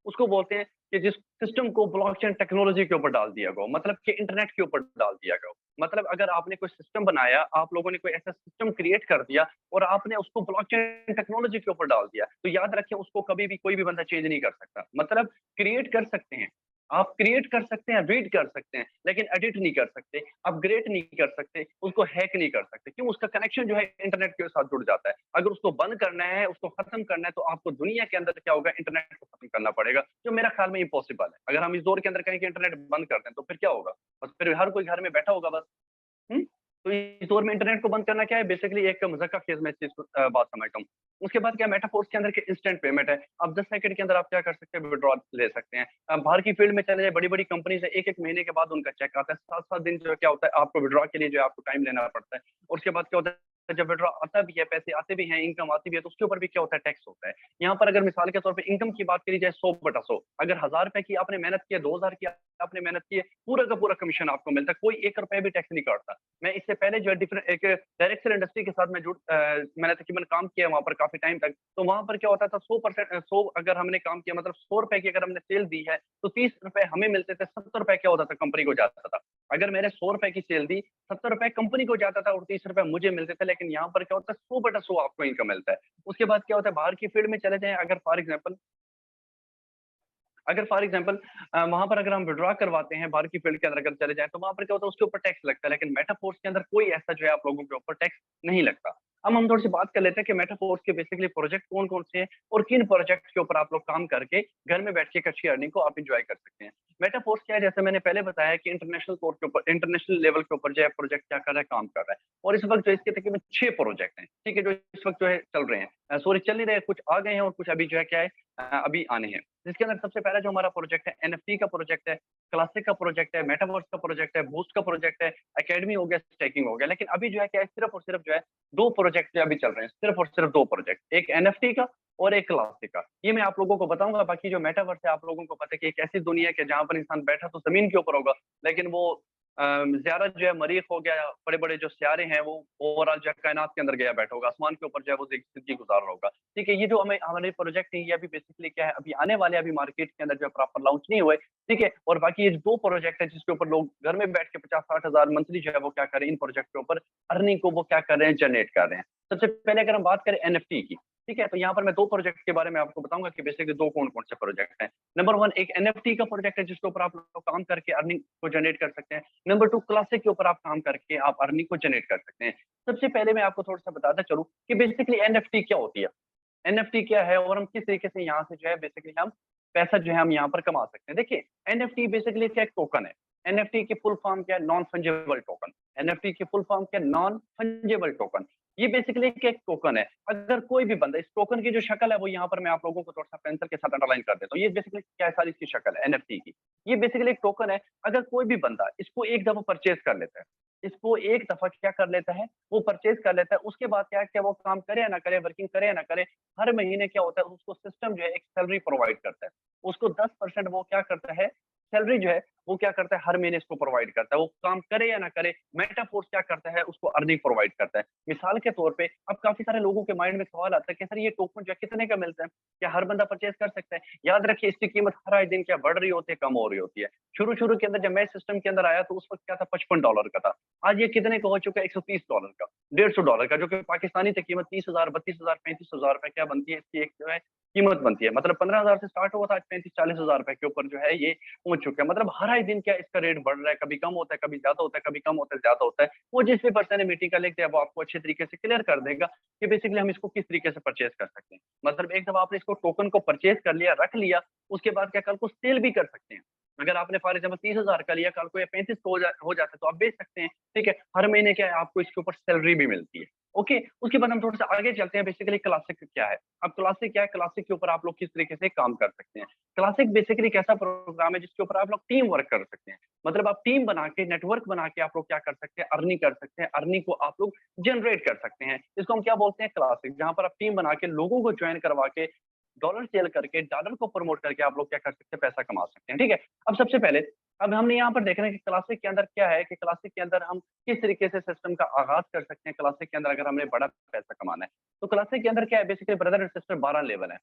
उसको बोलते हैं कि जिस सिस्टम को ब्लॉकचेन टेक्नोलॉजी के ऊपर डाल दिया गया, मतलब कि इंटरनेट के ऊपर डाल दिया गया। मतलब अगर आपने कोई सिस्टम बनाया, आप लोगों ने कोई ऐसा सिस्टम क्रिएट कर दिया और आपने उसको ब्लॉकचेन टेक्नोलॉजी के ऊपर डाल दिया, तो याद रखिए उसको कभी भी कोई भी बंदा चेंज नहीं कर सकता। मतलब क्रिएट कर सकते हैं, आप क्रिएट कर सकते हैं, रीड कर सकते हैं, लेकिन एडिट नहीं कर सकते, अपग्रेड नहीं कर सकते, उसको हैक नहीं कर सकते। क्यों? उसका कनेक्शन जो है इंटरनेट के साथ जुड़ जाता है। अगर उसको बंद करना है, उसको खत्म करना है, तो आपको दुनिया के अंदर क्या होगा? इंटरनेट को खत्म करना पड़ेगा, जो मेरा ख्याल में इम्पॉसिबल है। अगर हम इस दौर के अंदर कहें कि इंटरनेट बंद कर दें, तो फिर क्या होगा? बस फिर हर कोई घर में बैठा होगा बस। हुँ? तो इस दौर में इंटरनेट को बंद करना क्या है? बेसिकली एक मज़ाक का फ़ेज़ मैं इस चीज़ को बात समझता हूँ। उसके बाद क्या मेटाफ़ोर्स के अंदर के इंस्टेंट पेमेंट है। अब 10 सेकंड के अंदर आप क्या कर सकते हैं? विथड्रॉल ले सकते हैं। बाहर की फ़ील्ड में चले जाएँ, बड़ी-बड़ी कंपनीज़ है, 1-1 महीने के बाद उनका चेक आता है। 7-7 दिन जो है क्या होता है, आपको विथड्रॉ के लिए जो है आपको टाइम लेना पड़ता है। और उसके बाद क्या होता है, जब विथड्रॉ आता भी है, पैसे आते भी हैं, इनकम आती भी है, तो उसके ऊपर भी क्या होता है? टैक्स होता है। यहाँ पर अगर मिसाल के तौर पे इनकम की बात करी जाए 100/100, अगर ₹1000 की आपने मेहनत की है, 2000 की आपने मेहनत की है, पूरा का पूरा कमीशन आपको मिलता है, कोई ₹1 भी टैक्स नहीं काटता। मैं इससे पहले जो है डिफरेंट एक डायरेक्ट सेल इंडस्ट्री के साथ मैं मैंने तकरीबन काम किया वहाँ पर काफ़ी टाइम तक। तो वहाँ पर क्या होता था 100% 100 अगर हमने काम किया मतलब ₹100 की अगर हमने सेल दी है, तो ₹30 हमें मिलते थे, ₹70 क्या होता था कंपनी को जाता था। अगर मैंने ₹100 की सेल दी, ₹70 कंपनी को जाता था और ₹30 मुझे मिलते थे, लेकिन यहाँ पर क्या होता है 100/100 आपको इनकम मिलता है। उसके बाद क्या होता है बाहर की फील्ड में चले जाएँ अगर फॉर एग्जांपल वहाँ पर अगर हम विथड्रॉ करवाते हैं बाहर की फील्ड के अंदर अगर चले जाएँ, तो वहाँ पर क्या होता है उसके ऊपर टैक्स लगता है, लेकिन मेटाफोर्स के अंदर कोई ऐसा जो है आप लोगों के ऊपर टैक्स नहीं लगता। अब हम थोड़ी-सी बात कर लेते हैं कि मेटाफोर्स के बेसिकली प्रोजेक्ट कौन-कौन से हैं और किन प्रोजेक्ट के ऊपर आप लोग काम करके घर में बैठ के एक अच्छी अर्निंग को आप एन्जॉय कर सकते हैं। मेटाफोर्स क्या है जैसे मैंने पहले बताया कि इंटरनेशनल कोर के ऊपर इंटरनेशनल लेवल के ऊपर जो है प्रोजेक्ट क्या कर रहा है, काम कर रहा है और इस वक़्त जो इसके तकरीबन 6 प्रोजेक्ट हैं, ठीक है? जो इस वक़्त जो है चल रहे हैं। सॉरी चल नहीं रहे, कुछ आ गए हैं और कुछ अभी जो है क्या है अभी आने हैं। जिसके अंदर सबसे पहला जो हमारा प्रोजेक्ट है एनएफटी का प्रोजेक्ट है, क्लासिक का प्रोजेक्ट है, मेटावर्स का प्रोजेक्ट है, बूस्ट का प्रोजेक्ट है, एकेडमी हो गया, स्टैकिंग हो गया। लेकिन अभी जो है क्या है सिर्फ और सिर्फ जो है 2 प्रोजेक्ट जो अभी चल रहे हैं, सिर्फ और सिर्फ 2 प्रोजेक्ट, एक एनएफटी का और एक क्लासिक का। ये मैं आप लोगों को बताऊँगा, बाकी जो मेटावर्स है आप लोगों को पता है कि एक ऐसी दुनिया है कि जहाँ पर इंसान बैठा तो ज़मीन के ऊपर होगा, लेकिन वो ज़्यादा जो है मरीख हो गया, बड़े-बड़े जो सियारे हैं वो ओवरऑल जो है कायनात के अंदर गया बैठा होगा, आसमान के ऊपर जो है वो ज़िंदगी गुज़ार रहा होगा। ठीक है, ये जो हमें हमारे प्रोजेक्ट है ये अभी बेसिकली क्या है, अभी आने वाले अभी मार्केट के अंदर जो है प्रॉपर लॉन्च नहीं हुए, ठीक है? और बाकी ये 2 प्रोजेक्ट है जिसके ऊपर लोग घर में बैठ के 50-60 हज़ार मंथली जो है वो क्या कर रहे हैं, इन प्रोजेक्ट के ऊपर अर्निंग को वो क्या कर रहे हैं, जनरेट कर रहे हैं। सबसे पहले अगर हम बात करें एनएफटी की, ठीक है? तो यहाँ पर मैं 2 प्रोजेक्ट के बारे में आपको बताऊँगा कि बेसिकली 2 कौन-कौन से प्रोजेक्ट हैं। नंबर 1 एक एनएफटी का प्रोजेक्ट है जिसके ऊपर आप लोग काम करके अर्निंग को जनरेट कर सकते हैं। नंबर 2 क्लासिक के ऊपर आप काम करके आप अर्निंग को जनरेट कर सकते हैं। सबसे पहले मैं आपको थोड़ा-सा बताता चलूँ कि बेसिकली एनएफटी क्या होती है? एनएफटी क्या है और हम किस तरीके से यहाँ से जो है बेसिकली हम पैसा जो है हम यहाँ पर कमा सकते हैं। देखिए, एनएफटी बेसिकली क्या एक टोकन है। एनएफटी की फुल फॉर्म क्या है? Non fungible token. एनएफटी की फुल फॉर्म क्या है? Non fungible token. ये बेसिकली क्या एक टोकन है। अगर कोई भी बंदा इस टोकन की जो शक्ल है वो यहाँ पर मैं आप लोगों को थोड़ा-सा पेंसिल के साथ अंडरलाइन कर देता हूँ। ये बेसिकली क्या है सारी इसकी शक्ल है एनएफटी की। ये बेसिकली एक टोकन है। अगर कोई भी बंदा इसको एक दफ़ा परचेज़ कर लेता है, इसको एक दफ़ा क्या कर लेता है, वो परचेज़ कर लेता है, उसके बाद क्या है, क्या वो काम करे या ना करे, वर्किंग करे या ना करे, हर महीने क्या होता है उसको सिस्टम जो है एक सैलरी प्रोवाइड करता है। उसको 10% वो क्या करता है, सैलरी जो है वो क्या करता है हर महीने इसको प्रोवाइड करता है। वो काम करे या ना करे, मेटाफोर्स क्या करता है उसको अर्निंग प्रोवाइड करता है। मिसाल के तौर पे अब काफ़ी सारे लोगों के माइंड में सवाल आता है कि सर ये टोकन जो है कितने का मिलता है? क्या हर बंदा परचेज़ कर सकता है? याद रखिए इसकी कीमत हर आए दिन क्या बढ़ रही होती है, कम हो रही होती है। शुरू-शुरू के अंदर जब मैं इस सिस्टम के अंदर आया तो उस वक़्त क्या था $55 का था। आज ये कितने का हो चुका है $130 का, $150 का, जो कि पाकिस्तानी से कीमत 30,000, 32,000, ₹35,000 क्या बनती है, इसकी एक जो है कीमत बनती है। मतलब 15,000 से स्टार्ट हुआ था, आज 35-40,000 के ऊपर जो है ये पहुँच चुका है। मतलब हर आए दिन क्या इसका रेट बढ़ रहा है, कभी कम होता है, कभी ज़्यादा होता है, कभी कम होता है, ज़्यादा होता है। वो जिस भी पर्सन ने मीटिंग का लेके वो आपको अच्छे तरीके से क्लियर कर देगा कि बेसिकली हम इसको किस तरीके से परचेज़ कर सकते हैं। मतलब एक दफ़ा आपने इसको टोकन को परचेज़ कर लिया, रख लिया, उसके बाद क्या कल को सेल भी कर सकते हैं। अगर आपने फॉर एग्ज़ाम्पल 30,000 का लिया, कल को ये 35 का हो जाता है तो आप बेच सकते हैं, ठीक है? हर महीने क्या है आपको इसके ऊपर सैलरी भी मिलती है, ओके? उसके बाद हम थोड़ा-सा आगे चलते हैं बेसिकली क्लासिक क्या है? अब क्लासिक क्या है? क्लासिक के ऊपर आप लोग किस तरीके से काम कर सकते हैं। क्लासिक बेसिकली एक ऐसा प्रोग्राम है जिसके ऊपर आप लोग टीम वर्क कर सकते हैं। मतलब आप टीम बना के, नेटवर्क बना के आप लोग क्या कर सकते हैं, अर्निंग कर सकते हैं, अर्निंग को आप लोग जनरेट कर सकते हैं। इसको हम क्या बोलते हैं क्लासिक, जहाँ पर आप टीम बना के लोगों को जॉइन करवा के डॉलर सेल करके, डॉलर को प्रमोट करके आप लोग क्या कर सकते हैं, पैसा कमा सकते हैं। ठीक है, अब सबसे पहले अब हमने यहाँ पर देखना है कि क्लासिक के अंदर क्या है, कि क्लासिक के अंदर हम किस तरीके से सिस्टम का आगाज कर सकते हैं। क्लासिक के अंदर अगर हमने बड़ा पैसा कमाना है तो क्लासिक के अंदर क्या है, basically brother and sister 12 level है।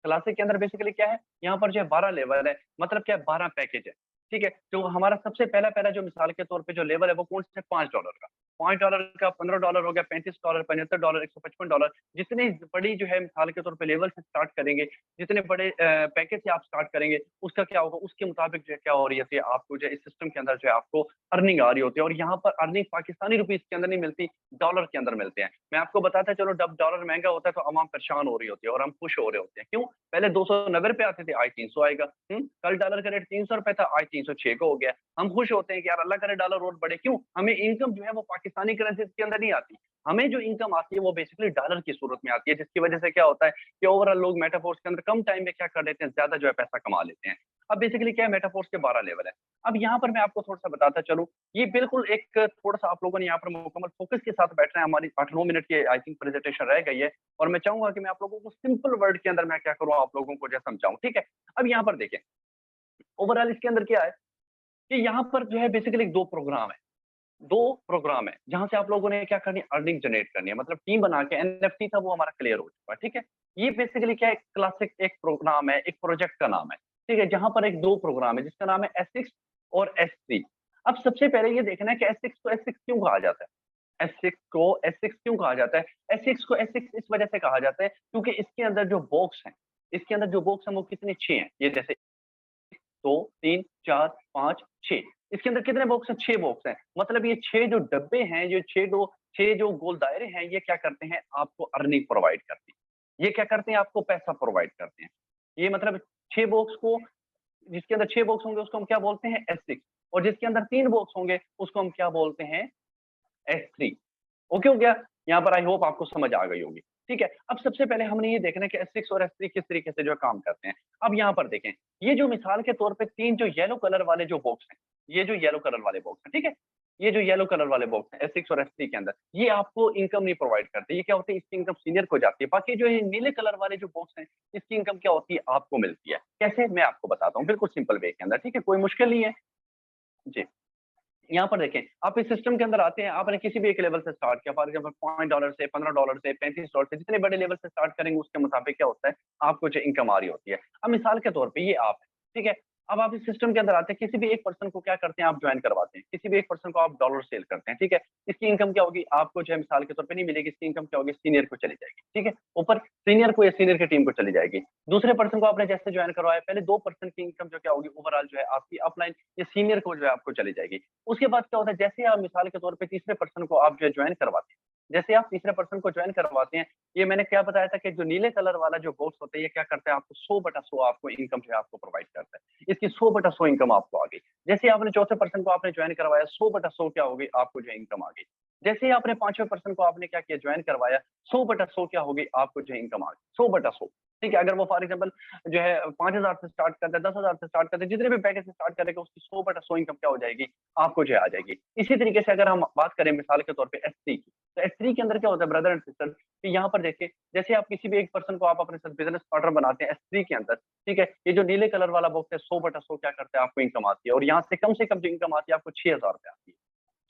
क्लासिक के अंदर बेसिकली क्या है, यहाँ पर जो है 12 लेवल है, मतलब क्या है 12 पैकेज है। ठीक है, जो हमारा सबसे पहला पहला जो मिसाल के तौर पे जो लेवल है वो कौन सा है, $5 का। $5 का $15 हो गया, $35, $75, $155। जितनी बड़ी जो है मिसाल के तौर पे लेवल से स्टार्ट करेंगे, जितने बड़े पैकेज से आप स्टार्ट करेंगे, उसका क्या होगा, उसके मुताबिक जो है क्या हो रही है, आपको जो है इस सिस्टम के अंदर जो है आपको अर्निंग आ रही होती है। और यहाँ पर अर्निंग पाकिस्तानी रुपीज के अंदर नहीं मिलती, डॉलर के अंदर मिलते हैं। मैं आपको बताता चलो, जब डॉलर महंगा होता है तो अवाम परेशान हो रही होती है और हम खुश हो रहे होते हैं। क्यों? पहले 290 रुपए आते थे, आज 300 आएगा। कल डॉलर का रेट 300 रुपए था, आज 306 को हो गया। हम खुश होते हैं कि यार अल्लाह करे डॉलर और बढ़े। क्यों? हमें इनकम जो है वो पाकिस्तानी करेंसी के अंदर नहीं आती, हमें जो इनकम आती है वो बेसिकली डॉलर की सूरत में आती है, जिसकी वजह से क्या होता है कि ओवरऑल लोग मेटाफोर्स के अंदर कम टाइम में क्या कर लेते हैं, ज्यादा जो है पैसा कमा लेते हैं। अब बेसिकली क्या है, मेटाफोर्स के 12 लेवल है। अब यहाँ पर मैं आपको थोड़ा सा बताता चलूं, ये बिल्कुल एक थोड़ा सा आप लोगों ने यहाँ पर मुकम्मल फोकस के साथ बैठना है। हमारी 8-9 मिनट की आई थिंक प्रेजेंटेशन रह गई है और मैं चाहूंगा कि मैं आप लोगों को सिंपल वर्ड के अंदर मैं क्या करूँ, आप लोगों को जो समझाऊं। ठीक है, अब यहाँ पर देखें ओवरऑल इसके अंदर क्या है कि यहाँ पर जो है बेसिकली दो प्रोग्राम है जहां से आप लोगों ने क्या करनी है, अर्निंग जनरेट करनी है। मतलब टीम बना के, एनएफटी था वो हमारा क्लियर हो चुका है। ठीक है, ये बेसिकली क्या है, क्लासिक एक प्रोग्राम है, एक प्रोजेक्ट का नाम है। ठीक है, जहां पर एक दो प्रोग्राम है जिसका नाम है S6 और S3। अब सबसे पहले ये देखना है कि S6 को S6 क्यों कहा जाता है, S6 को S6 क्यों कहा जाता है। S6 को S6 इस वजह से कहा जाता है क्योंकि इसके अंदर जो बॉक्स है, इसके अंदर जो बॉक्स है वो कितने 6 हैं। ये जैसे 2 3 4 5 6, इसके अंदर कितने बॉक्स हैं, 6 बॉक्स हैं। मतलब ये 6 जो डब्बे हैं, ये 6 जो गोल दायरे हैं, ये क्या करते हैं, आपको अर्निंग प्रोवाइड करते हैं। ये क्या करते हैं, आपको पैसा प्रोवाइड करते हैं। ये मतलब 6 बॉक्स को, जिसके अंदर 6 बॉक्स होंगे उसको हम क्या बोलते हैं, S6। और जिसके अंदर 3 बॉक्स होंगे उसको हम क्या बोलते हैं, S3। ओके हो गया? यहाँ पर आई होप आपको समझ आ गई होगी। ठीक है, अब सबसे पहले हमने ये देखना है कि S6 और S3 किस तरीके से जो है काम करते हैं। अब यहाँ पर देखें, ये जो मिसाल के तौर पे 3 जो येलो कलर वाले जो बॉक्स हैं, ये जो येलो कलर वाले बॉक्स हैं, ठीक है, ये जो येलो कलर वाले बॉक्स हैं S6 और S3 के अंदर, ये आपको इनकम नहीं प्रोवाइड करते। ये क्या होती है, इसकी इनकम सीनियर को जाती है। बाकी जो ये नीले कलर वाले जो बॉक्स हैं, इसकी इनकम क्या होती है, आपको मिलती है। कैसे, मैं आपको बताता हूँ बिल्कुल सिंपल वे के अंदर। ठीक है, कोई मुश्किल नहीं है जी। यहाँ पर देखें, आप इस सिस्टम के अंदर आते हैं, आपने किसी भी एक लेवल से स्टार्ट किया, फॉर एग्जाम्पल $5 से, $15 से, $35 से, जितने बड़े लेवल से स्टार्ट करेंगे उसके मुताबिक क्या होता है, आपको जो इनकम आ रही होती है। अब मिसाल के तौर पे ये आप है, ठीक है, अब आप इस सिस्टम के अंदर आते हैं, किसी भी एक पर्सन को क्या करते हैं, आप ज्वाइन करवाते हैं, किसी भी एक पर्सन को आप डॉलर सेल करते हैं। ठीक है, इसकी इनकम क्या होगी, आपको जो है मिसाल के तौर पे नहीं मिलेगी, इसकी इनकम क्या होगी, सीनियर को चली जाएगी। ठीक है, ऊपर सीनियर को या सीनियर की टीम को चली जाएगी। दूसरे पर्सन को आपने जैसे ज्वाइन करवाया, पहले 2 पर्सन की इनकम जो क्या होगी, ओवरऑल जो है आपकी अपलाइन या सीनियर को जो है आपको चली जाएगी। उसके बाद क्या होता है, जैसे आप मिसाल के तौर पे तीसरे पर्सन को आप जो है ज्वाइन करवाते हैं, जैसे आप तीसरे पर्सन को ज्वाइन करवाते हैं, ये मैंने क्या बताया था कि जो नीले कलर वाला जो बॉक्स होता है, ये क्या करता है, आपको 100/100 आपको इनकम जो है आपको प्रोवाइड करता है। इसकी 100/100 इनकम आपको आ गई। जैसे ही आपने चौथे पर्सन को आपने ज्वाइन करवाया, 100/100 क्या हो गई, आपको जो है इनकम आ गई। जैसे ही आपने पांचवें पर्सन को आपने क्या किया, ज्वाइन करवाया, 100/100 क्या हो गई, आपको जो है इनकम आ गई, 100/100। ठीक है, अगर वो फॉर एग्जाम्पल जो है 5,000 से स्टार्ट करता है, 10,000 से स्टार्ट करता है, जितने भी पैकेज से स्टार्ट करेगा उसकी 100/100 इनकम क्या हो जाएगी, आपको जो है आ जाएगी। इसी तरीके से अगर हम बात करें मिसाल के तौर पे S3 की, तो S3 के अंदर क्या होता है ब्रदर एंड सिस्टर, कि यहाँ पर देखिए, जैसे आप किसी भी एक पर्सन को आप अपने साथ बिजनेस पार्टनर बनाते हैं S3 के अंदर, ठीक है, ये जो नीले कलर वाला बॉक्स है, 100/100 क्या करता है, आपको इनकम आती है। और यहाँ से कम जो इनकम आती है आपको 6,000 रुपए आती है,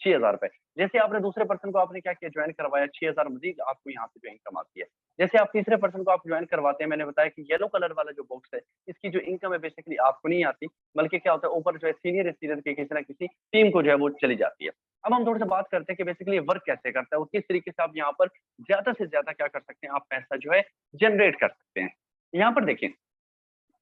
6,000 रुपए। जैसे आपने दूसरे पर्सन को आपने क्या किया, ज्वाइन करवाया, 6,000 मजीद आपको यहाँ से जो इनकम आती है। जैसे आप तीसरे पर्सन को आप ज्वाइन करवाते हैं, मैंने बताया कि येलो कलर वाला जो बॉक्स है, इसकी जो इनकम है बेसिकली आपको नहीं आती, बल्कि क्या होता है, ऊपर जो है सीनियर की किसी ना किसी टीम को जो है वो चली जाती है। अब हम थोड़ा सा बात करते हैं कि बेसिकली वर्क कैसे करता है और किस तरीके से आप यहाँ पर ज्यादा से ज्यादा क्या कर सकते हैं, आप पैसा जो है जनरेट कर सकते हैं। यहाँ पर देखिए,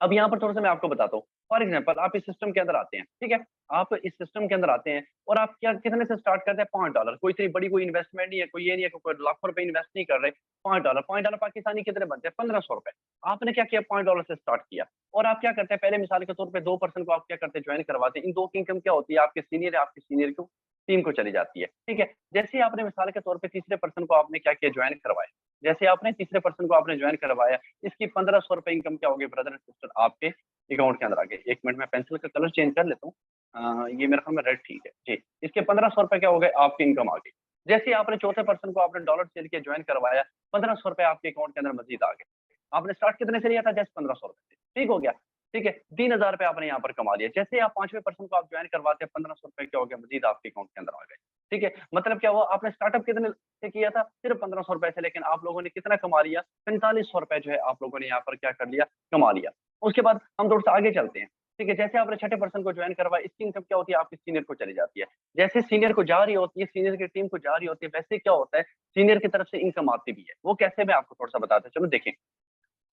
अब यहाँ पर थोड़ा-सा मैं आपको बताता हूँ। फॉर एग्जाम्पल आप इस सिस्टम के अंदर आते हैं, ठीक है? आप इस सिस्टम के अंदर आते हैं और आप क्या कितने से स्टार्ट करते हैं, $5। कोई इतनी बड़ी कोई इन्वेस्टमेंट नहीं है, कोई ये नहीं है कि कोई लाखों रुपए इन्वेस्ट नहीं कर रहे। $5, $5 पाकिस्तानी कितने बनते हैं, ₹1,500। आपने क्या किया, $5 से स्टार्ट किया और आप क्या करते हैं, पहले मिसाल के तौर पे 2 पर्सन को आप क्या करते हैं, ज्वाइन करवाते हैं। इन 2 की इनकम क्या होती है, आपके सीनियर है, आपके सीनियर को टीम को चली जाती है, ठीक है? जैसे ही आपने मिसाल के तौर पे तीसरे पर्सन को आपने क्या किया, ज्वाइन करवाया। जैसे आपने तीसरे पर्सन को आपने ज्वाइन करवाया, इसकी ₹1,500 इनकम क्या होगी ब्रदर एंड सिस्टर, आपके अकाउंट के अंदर आ गए। 1 मिनट में पेंसिल का कलर चेंज कर लेता हूँ। ये मेरे ख्याल में रेड ठीक है। जी, इसके ₹1,500 क्या हो गए, आपकी इनकम आ गई। जैसे ही आपने चौथे पर्सन को आपने डॉलर सेल किया, ज्वाइन करवाया, ₹1,500 आपके अकाउंट के अंदर मज़ीद आ गए। आपने स्टार्ट कितने से लिया था? जस्ट 1500 रुपए से, ठीक हो गया। ठीक है, 3000 रुपए आपने यहाँ पर कमा लिया। जैसे आप 5वें पर्सन को आप ज्वाइन करवाते हैं, 1500 रुपए क्या हो गया, मजीद आपके अकाउंट के अंदर आ गए। ठीक है, मतलब क्या हुआ, आपने स्टार्टअप कितने से किया था? सिर्फ 1500 रुपए से, लेकिन आप लोगों ने कितना कमा लिया? 4500 रुपए जो है आप लोगों ने यहाँ पर क्या कर लिया, कमा लिया। उसके बाद हम थोड़ा सा आगे चलते हैं। ठीक है, जैसे आपने छठे पर्सन को ज्वाइन करवाया, इसकी इनकम क्या होती है? आपकी सीनियर को चली जाती है। जैसे सीनियर को जा रही होती है, सीनियर की टीम को जा रही होती है, वैसे क्या होता है, सीनियर की तरफ से इनकम आती भी है। वो कैसे, मैं आपको थोड़ा सा बताता हूं, चलो देखें।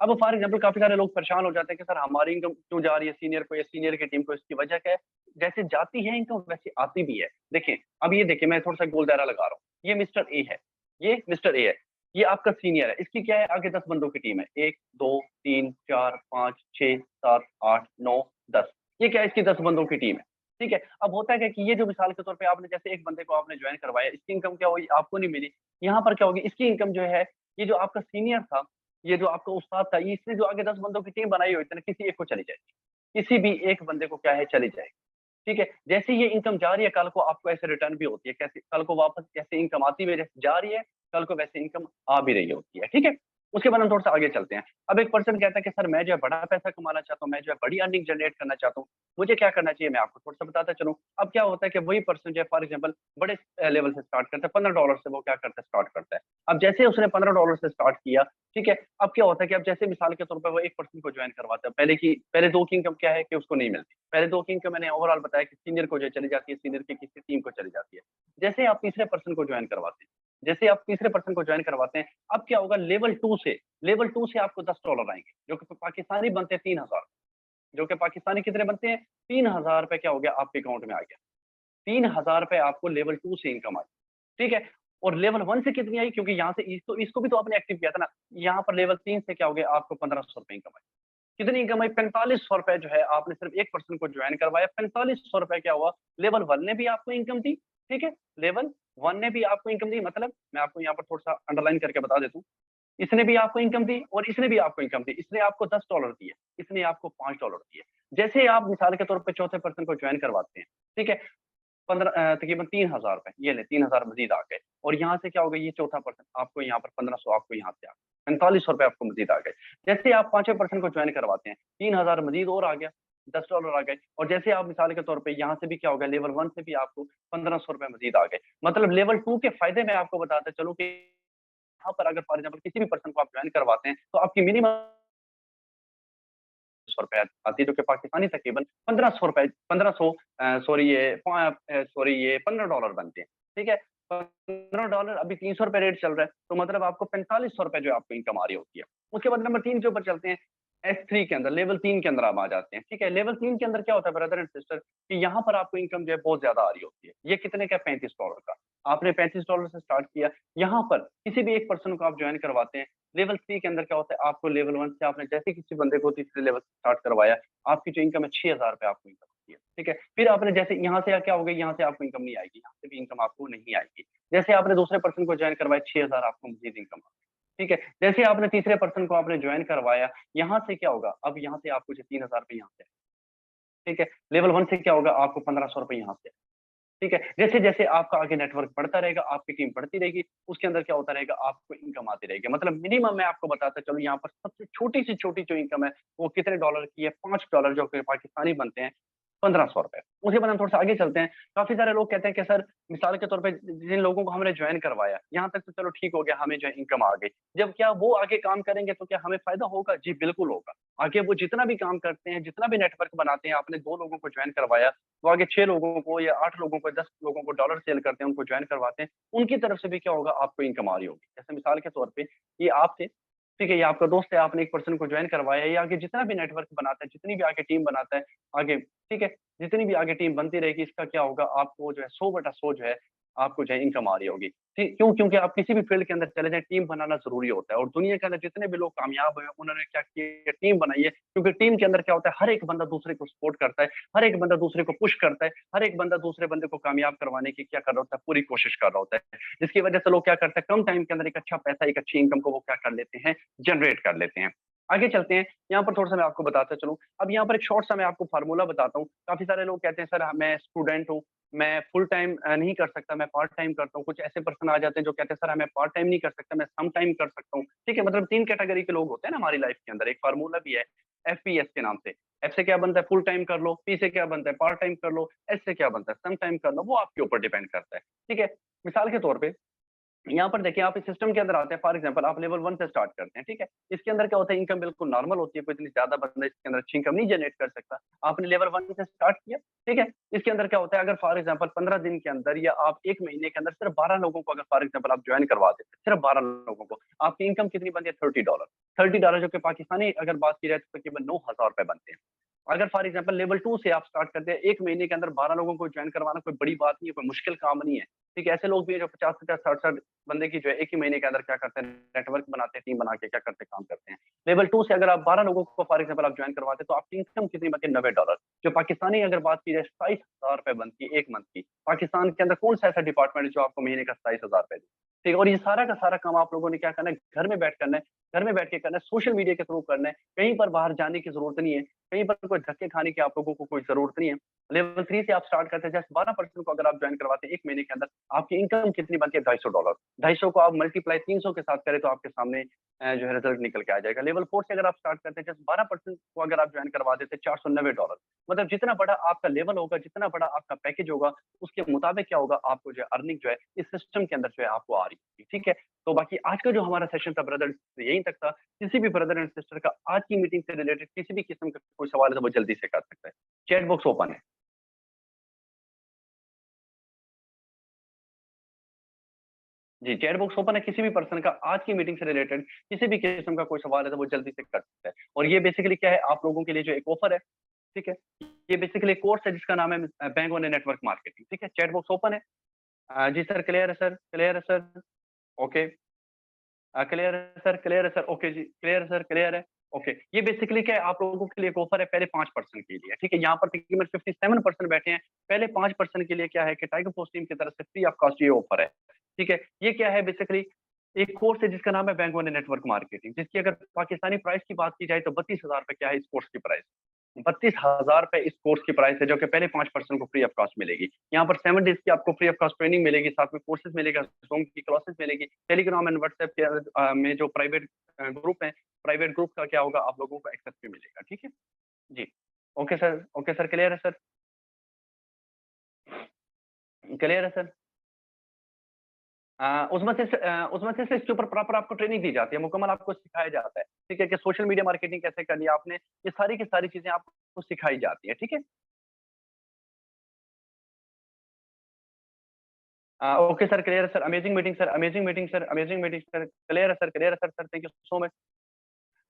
अब फॉर एग्जाम्पल काफी सारे लोग परेशान हो जाते हैं कि सर हमारी इनकम क्यों जा रही है सीनियर को या सीनियर की टीम को, इसकी वजह क्या है? जैसे जाती है इनकम वैसे आती भी है। देखें, अब ये देखिए, मैं थोड़ा सा गोल दायरा लगा रहा हूँ। ये मिस्टर ए है, ये मिस्टर ए है, ये आपका सीनियर है। इसकी क्या है, आगे 10 बंदों की टीम है, 1 2 3 4 5 6 7 8 9 10। ये क्या है, इसकी 10 बंदों की टीम है। ठीक है, अब होता है कि ये जो मिसाल के तौर पे आपने जैसे एक बंदे को आपने ज्वाइन करवाया, इसकी इनकम क्या हुई, आपको नहीं मिली। यहाँ पर क्या होगी, इसकी इनकम जो है, ये जो आपका सीनियर था, ये जो आपका उस्ताद था, इसने जो आगे 10 बंदों की टीम बनाई हुई थी ना, किसी एक को चली जाएगी, किसी भी एक बंदे को क्या है, चली जाएगी। ठीक है, जैसे ये इनकम जा रही है, कल को आपको ऐसे रिटर्न भी होती है। कैसे? कल को वापस जैसे इनकम आती हुई जैसे जा रही है, कल को वैसे इनकम आ भी रही होती है। ठीक है, उसके बाद हम थोड़ा सा आगे चलते हैं। अब एक पर्सन कहता है कि सर मैं जो है बड़ा पैसा कमाना चाहता हूँ, मैं जो है बड़ी अर्निंग जनरेट करना चाहता हूँ, मुझे क्या करना चाहिए? मैं आपको थोड़ा सा बताता चलूँ। अब क्या होता है कि वही पर्सन जो है फॉर एग्जाम्पल बड़े लेवल से स्टार्ट करता है, $15 से वो क्या करता है, स्टार्ट करता है। अब जैसे उसने $15 से स्टार्ट किया, ठीक है, अब क्या होता है कि अब जैसे मिसाल के तौर पर वो एक पर्सन को ज्वाइन करवाता है, पहले दो की इनकम क्या है कि उसको नहीं मिलती। पहले दो की इनकम मैंने ओवरऑल बताया कि सीनियर को जो है चली जाती है, सीनियर की किसी टीम को चली जाती है। जैसे आप तीसरे पर्सन को ज्वाइन करवाते हैं, जैसे आप तीसरे पर्सन को ज्वाइन करवाते हैं, अब क्या होगा, लेवल 2 से आपको $10 आएंगे, जो कि पाकिस्तानी बनते हैं 3000, जो कि पाकिस्तानी कितने बनते हैं, 3000 रुपए क्या हो गया, आपके अकाउंट में आ गया। 3000 रुपए आपको लेवल 2 से इनकम आई। ठीक है, और लेवल 1 से कितनी आई, क्योंकि यहाँ से इसको भी तो आपने एक्टिव किया था ना। यहाँ पर लेवल 3 से क्या हो गया, आपको 1500 रुपए इनकम आई। कितनी इनकम आई, 4500 रुपए जो है, आपने सिर्फ एक पर्सन को ज्वाइन करवाया, 4500 रुपए क्या हुआ, लेवल 1 ने भी आपको इनकम दी। ठीक है, लेवल 1 ने भी आपको इनकम दी, मतलब मैं आपको यहाँ पर थोड़ा सा अंडरलाइन करके बता देता हूँ। इसने भी आपको इनकम दी और इसने भी आपको इनकम दी। इसने आपको $10 दिए, इसने आपको $5 दिए। जैसे आप मिसाल के तौर पे चौथे पर्सन को ज्वाइन करवाते हैं, ठीक है, तकरीबन 3000 रुपए, ये ले 3000 मजीद आ गए। और यहाँ से क्या हो गया, ये चौथा पर्सन आपको यहाँ पर 1500 आपको यहाँ से आ गए, 4500 रुपए आपको मजीद आ गए। जैसे आप पांचवें पर्सन को ज्वाइन करवाते हैं, 3000 मजीद और आ गया, $10 आ गए। और जैसे आप मिसाल के तौर पे यहाँ से भी क्या हो गया, लेवल 1 से भी आपको 1500 रुपए मजीद आ गए। मतलब लेवल 2 के फायदे मैं आपको बताता चलूँ कि यहाँ पर अगर फॉर एग्जाम्पल किसी भी पर्सन को आप ज्वाइन करवाते हैं, तो आपकी मिनिमम ₹100 आती है, जो कि पाकिस्तानी तकरीबन 1500 रुपए, 1500 सॉरी ये $15 बनते हैं। ठीक है, $15, अभी ₹300 रेट चल रहा है, तो मतलब आपको ₹4500 जो है आपको इनकम आ रही होती है। उसके बाद नंबर 3 के ऊपर चलते हैं, S3 के अंदर, लेवल 3 के अंदर आप आ जाते हैं। ठीक है, लेवल 3 के अंदर क्या होता है ब्रदर एंड सिस्टर, कि यहाँ पर आपको इनकम जो है बहुत ज़्यादा आ रही होती है। ये कितने का, $35 का। आपने $35 से स्टार्ट किया, यहाँ पर किसी भी एक पर्सन को आप जॉइन करवाते हैं, लेवल 3 के अंदर क्या होता है, आपको लेवल 1 से आपने जैसे किसी बंदे को तीसरे लेवल से स्टार्ट करवाया, आपकी जो इनकम है ₹6000 आपको इनकम होती है। ठीक है, फिर आपने जैसे यहाँ से क्या हो गया, यहाँ से आपको इनकम नहीं आएगी, यहाँ से भी इनकम आपको नहीं आएगी। जैसे आपने दूसरे पर्सन को जॉइन करवाया, 6000 आपको मजीद इनकम आ गई। ठीक है, जैसे आपने तीसरे पर्सन को आपने जॉइन करवाया, यहाँ से क्या होगा, अब यहाँ से आपको जो 3000 रुपए यहाँ से, ठीक है, लेवल 1 से क्या होगा, आपको 1500 रुपए यहाँ से। ठीक है, जैसे-जैसे आपका आगे नेटवर्क बढ़ता रहेगा, आपकी टीम बढ़ती रहेगी, उसके अंदर क्या होता रहेगा, आपको इनकम आती रहेगी। मतलब मिनिमम मैं आपको बताता चलूँ, यहाँ पर सबसे छोटी से छोटी जो इनकम है, वो कितने डॉलर की है, $5, जो कि पाकिस्तानी बनते हैं ₹1500। उसके बाद हम थोड़ा-सा आगे चलते हैं। काफ़ी सारे लोग कहते हैं कि सर मिसाल के तौर पे जिन लोगों को हमने जॉइन करवाया, यहाँ तक तो चलो ठीक हो गया, हमें जो है इनकम आ गई। जब क्या वो आगे काम करेंगे तो क्या हमें फ़ायदा होगा? जी, बिल्कुल होगा। आगे वो जितना भी काम करते हैं, जितना भी नेटवर्क बनाते हैं, आपने 2 लोगों को जॉइन करवाया, वो आगे 6 लोगों को या 8 लोगों को, 10 लोगों को डॉलर सेल करते हैं, उनको जॉइन करवाते हैं, उनकी तरफ से भी क्या होगा, आपको इनकम आ रही होगी। जैसे मिसाल के तौर पे ये आप थे, ठीक है, ये आपका दोस्त है, आपने एक पर्सन को जॉइन करवाया, ये आगे जितना भी नेटवर्क बनाता है, जितनी भी आगे टीम बनाता है, आगे ठीक है, जितनी भी आगे टीम बनती रहेगी, इसका क्या होगा, आपको जो है 100/100 जो है, आपको जो है इनकम आ रही होगी। ठीक, क्यों? क्योंकि आप किसी भी फील्ड के अंदर चले जाएँ, टीम बनाना ज़रूरी होता है। और दुनिया के अंदर जितने भी लोग कामयाब हुए हैं, उन्होंने क्या किया, टीम बनाई है, क्योंकि टीम के अंदर क्या होता है, हर एक बंदा दूसरे को सपोर्ट करता है, हर एक बंदा दूसरे को पुश करता है, हर एक बंदा दूसरे बंदे को कामयाब करवाने की क्या कर रहा होता है, पूरी कोशिश कर रहा होता है। जिसकी वजह से लोग क्या करते हैं, कम टाइम के अंदर एक अच्छा पैसा, एक अच्छी इनकम को वो क्या कर लेते हैं, जनरेट कर लेते हैं। आगे चलते हैं, यहाँ पर थोड़ा-सा मैं आपको बताता चलूँ। अब यहाँ पर एक शॉर्ट सा मैं आपको फ़ॉर्मूला बताता हूँ। काफ़ी सारे लोग कहते हैं सर मैं स्टूडेंट हूँ, मैं फुल टाइम नहीं कर सकता, मैं पार्ट टाइम करता हूँ। कुछ ऐसे पर्सन आ जाते हैं जो कहते हैं सर मैं पार्ट टाइम नहीं कर सकता, मैं सम टाइम कर सकता हूँ। ठीक है, मतलब 3 कैटेगरी के लोग होते हैं ना हमारी लाइफ के अंदर। एक फार्मूला भी है एफपीएस के नाम से। एफ से क्या बनता है फुल टाइम कर लो, पी से क्या बनता है पार्ट टाइम कर लो, एस से क्या बनता है सम टाइम कर लो। वो आपके ऊपर डिपेंड करता है। ठीक है, मिसाल के तौर पे यहाँ पर देखिए आप इस सिस्टम के अंदर आते हैं। फॉर एग्जांपल आप लेवल 1 से स्टार्ट करते हैं। ठीक है, इसके अंदर क्या होता है इनकम बिल्कुल नॉर्मल होती है, कोई इतनी ज्यादा बंदा इसके अंदर अच्छी इनकम नहीं जनरेट कर सकता। आपने लेवल 1 से स्टार्ट किया। ठीक है, इसके अंदर क्या होता है अगर फॉर एग्जांपल 15 दिन के अंदर या आप 1 महीने के अंदर सिर्फ 12 लोगों को अगर फॉर एग्जांपल आप ज्वाइन करवा देते हैं, सिर्फ 12 लोगों को, आपकी इनकम कितनी बनती है $30। $30 जो कि पाकिस्तानी अगर बात की जाए तो तकरीबन 9,000 रुपए बनते हैं। अगर फॉर एग्जांपल लेवल 2 से आप स्टार्ट करते हैं, 1 महीने के अंदर 12 लोगों को ज्वाइन करवाना कोई बड़ी बात नहीं है, कोई मुश्किल काम नहीं है। ठीक है, ऐसे लोग भी हैं जो 50-50, 60-60 बंदे की जो है 1 ही महीने के अंदर क्या करते हैं, नेटवर्क बनाते हैं, टीम बना के क्या करते हैं, काम करते हैं। लेवल 2 से अगर आप 12 लोगों को फॉर एग्जांपल आप ज्वाइन करवाते हैं, तो आपकी इनकम कितनी बनती है $90, जो पाकिस्तानी अगर बात की जाए 27,000 रुपए बनती है 1 मंथ की। पाकिस्तान के अंदर कौन सा ऐसा डिपार्टमेंट है जो आपको महीने का 27,000 रुपए दे? ठीक है, और ये सारा का सारा काम आप लोगों ने क्या करना है, घर में बैठ करना है, घर में बैठ के करना है, सोशल मीडिया के थ्रू करना है, कहीं पर बाहर जाने की जरूरत नहीं है, कहीं पर कोई धक्के खाने की आप लोगों को कोई जरूरत नहीं है। लेवल 3 से आप स्टार्ट करते हैं, जस्ट 12% को अगर आप ज्वाइन करवाते हैं 1 महीने के अंदर, आपकी इनकम कितनी बनती है $250। 250 को आप मल्टीप्लाई 300 के साथ करें तो आपके सामने जो है रिजल्ट निकल के आ जाएगा। लेवल 4 से अगर आप स्टार्ट करते हैं, जस्ट 12% को अगर आप ज्वाइन करवा देते हैं $490। मतलब जितना बड़ा आपका लेवल होगा, जितना बड़ा आपका पैकेज होगा, उसके मुताबिक क्या होगा, आपको जो है अर्निंग जो है इस सिस्टम के अंदर जो है आपको आ रही होगी। ठीक है, तो बाकी आज का जो हमारा सेशन था ब्रदर यहीं तक था। किसी भी ब्रदर एंड सिस्टर का आज की मीटिंग से रिलेटेड किसी भी किस्म का कोई सवाल है तो वो जल्दी से कर सकता है। चैट बॉक्स ओपन है। जी, चैट बॉक्स ओपन है। किसी भी पर्सन का आज की मीटिंग से रिलेटेड किसी भी किस्म का कोई सवाल है तो वो जल्दी से कर सकता है। और ये बेसिकली क्या है, आप लोगों के लिए जो एक ऑफर है। ठीक है, ये बेसिकली कोर्स है जिसका नाम है बैंक ऑन नेटवर्क मार्केटिंग। ठीक है, चैट बॉक्स ओपन है। जी सर, क्लियर है सर, क्लियर है सर। ओके, क्लियर है सर, क्लियर है सर। ओके जी, क्लियर है सर, क्लियर है। ओके, ये बेसिकली क्या है, आप लोगों के लिए एक ऑफर है पहले 5% के लिए। ठीक है, यहाँ पर तकरीबन 57% बैठे हैं। पहले 5% के लिए क्या है कि टाइगर पोस्ट टीम की तरफ से फ्री ऑफ कॉस्ट ये ऑफर है। ठीक है, ये क्या है बेसिकली एक कोर्स है जिसका नाम है बैंक वन नेटवर्क मार्केटिंग, जिसकी अगर पाकिस्तानी प्राइस की बात की जाए तो 32,000 रुपए क्या है इस कोर्स की प्राइस। 32,000 रुपए इस कोर्स की प्राइस है, जो कि पहले 5% को फ्री ऑफ कॉस्ट मिलेगी। यहाँ पर 7 डेज की आपको फ्री ऑफ कॉस्ट ट्रेनिंग मिलेगी, साथ में कोर्सेज मिलेगा, जूम की क्लासेस मिलेगी, टेलीग्राम एंड व्हाट्सएप के में जो प्राइवेट ग्रुप है, प्राइवेट ग्रुप का क्या होगा, आप लोगों को एक्सेस भी मिलेगा। ठीक है जी। Okay sir, okay sir, clear है सर, क्लियर है सर। उसमें से इसके ऊपर प्रॉपर आपको ट्रेनिंग दी जाती है, मुकम्मल आपको सिखाया जाता है। ठीक है, कि सोशल मीडिया मार्केटिंग कैसे करनी है आपने, ये सारी की सारी चीजें आपको सिखाई जाती है। ठीक है, ओके सर, क्लियर है sir. Amazing meeting sir, amazing meeting sir, amazing meeting sir, clear है सर, क्लियर है sir. Sir thank you so much.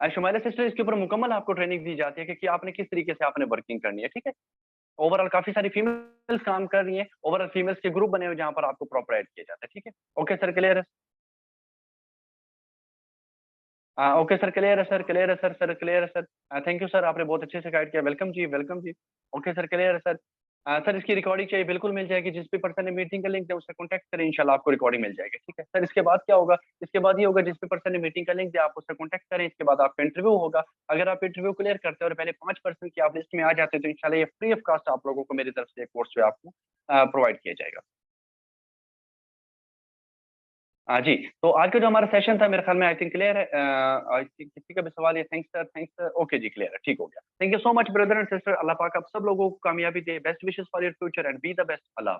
Shumaila sister, इसके ऊपर मुकम्मल आपको ट्रेनिंग दी जाती है कि आपने किस तरीके से आपने वर्किंग करनी है। ठीक है, ओवरऑल काफी सारी फीमेल्स काम कर रही हैं, ओवरऑल फीमेल्स के ग्रुप बने हुए जहाँ पर आपको प्रॉपर ऐड किया जाता है। ठीक है, ओके सर, क्लियर है। ओके सर, क्लियर है सर, क्लियर है सर, सर क्लियर है सर। थैंक यू सर, आपने बहुत अच्छे से गाइड किया। वेलकम जी, वेलकम जी। ओके सर, क्लियर है सर। सर इसकी रिकॉर्डिंग चाहिए, बिल्कुल मिल जाएगी। जिस भी पर्सन ने मीटिंग का लिंक दिया उससे कॉन्टैक्ट करें, इंशाल्लाह आपको रिकॉर्डिंग मिल जाएगी। ठीक है सर, इसके बाद क्या होगा, इसके बाद ये होगा जिस भी पर्सन ने मीटिंग का लिंक दिया आप उससे कॉन्टैक्ट करें। इसके बाद आपका इंटरव्यू होगा। अगर आप इंटरव्यू क्लियर करते हैं और पहले 5% की आप लिस्ट में आ जाते हैं तो इंशाल्लाह ये फ्री ऑफ कॉस्ट आप लोगों को मेरी तरफ से कोर्स जो है आपको प्रोवाइड किया जाएगा। हाँ जी, तो आज का जो हमारा सेशन था मेरे ख्याल में आई थिंक क्लियर है। आई थिंक किसी का भी सवाल है? Thanks sir, thanks sir. Okay जी, क्लियर है, ठीक हो गया। Thank you so much brother and sister. अल्लाह पाक आप सब लोगों को कामयाबी दे। Best wishes for your future and be the best. Allah.